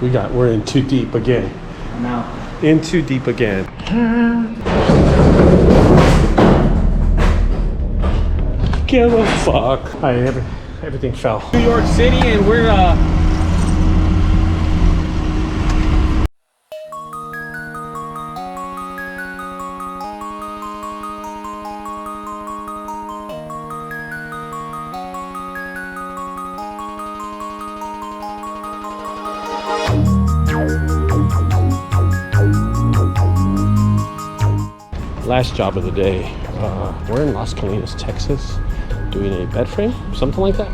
We're in too deep again. No. In too deep again. Give a fuck. Everything fell. New York City, and we're last job of the day. We're in Las Colinas, Texas, doing a bed frame, something like that.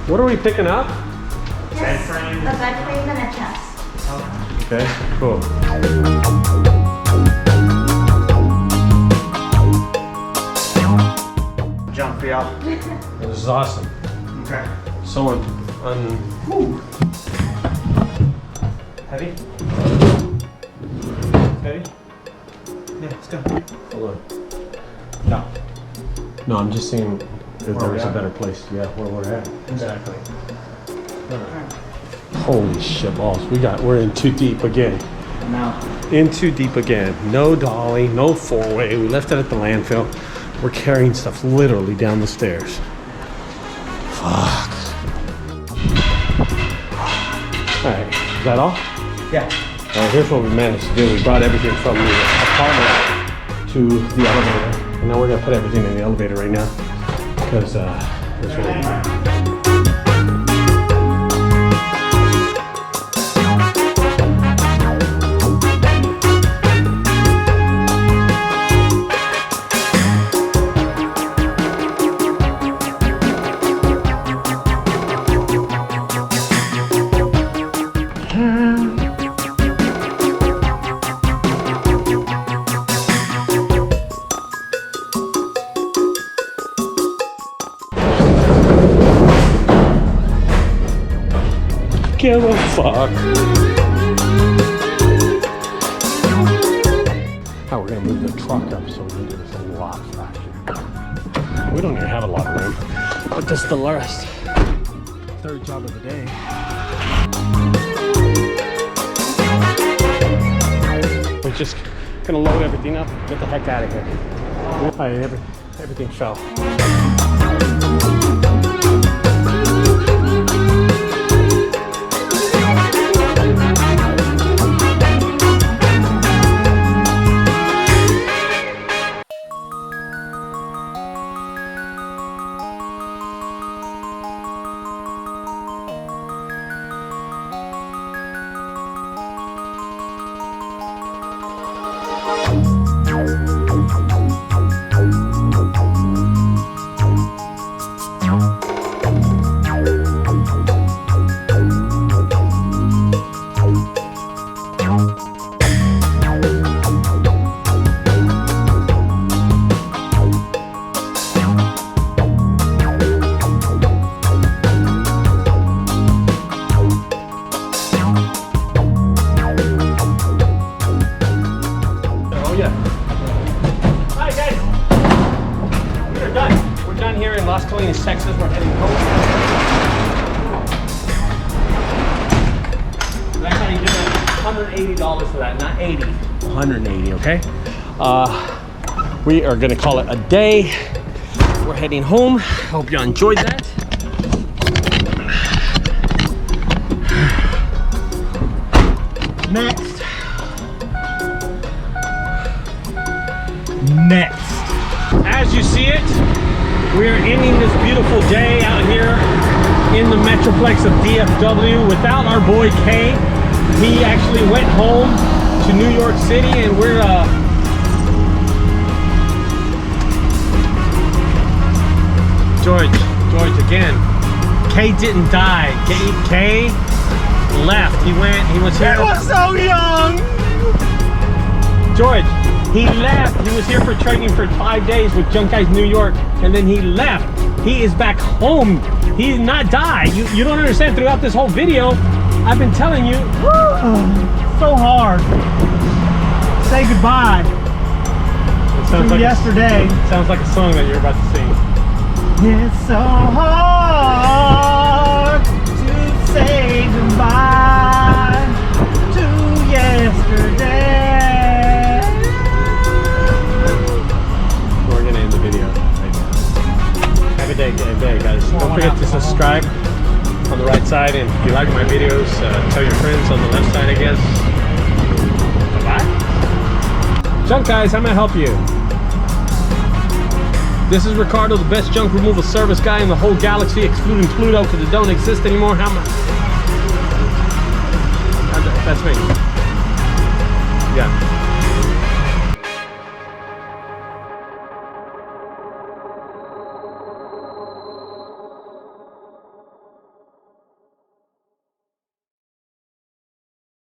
What are we picking up? Bed frame. A bed frame and a chest. Okay, cool. Jump for y'all. This is awesome. Okay. Someone heavy? Heavy? Yeah, let's go. Hold on. No. No, I'm just seeing if Where there we was a at? better place. Yeah, where we're at. Exactly. Holy shit balls. We're in too deep again. No. In too deep again. No dolly, no four-way. We left it at the landfill. We're carrying stuff literally down the stairs. Fuck. Alright, is that all? Yeah. Alright, here's what we managed to do. We brought everything from the apartment to the elevator. And now we're gonna put everything in the elevator right now. Because there's really... Give a fuck. Now we're gonna move the truck up so we can do this a lot faster. We don't even have a lot of room, but this is the last third job of the day. We're just gonna load everything up, get the heck out of here. Everything fell. Las Colinas, Texas. We're heading home. That's how you do it. $180 for that, not 80. 180, okay? We are gonna call it a day. We're heading home. Hope you enjoyed that. Next. As you see it, we are ending this beautiful day out here in the Metroplex of DFW without our boy Kay. He actually went home to New York City, and we're George again. Kay didn't die. Kay left. He was here. He was so young. George, he left. He was here for training for 5 days with JunkGuys New York, and then he left. He is back home. He did not die. You don't understand. Throughout this whole video, I've been telling you, so hard. Say goodbye. Sounds to like yesterday. Sounds like a song that you're about to sing. It's so hard to say goodbye to yesterday. We're gonna end the video right now. Have a day, guys. Don't forget to subscribe on the right side, and if you like my videos, tell your friends on the left side, I guess. Bye-bye. Junk Guys, how may I help you? This is Ricardo, the best junk removal service guy in the whole galaxy, excluding Pluto, because it don't exist anymore. How much? That's me. Yeah.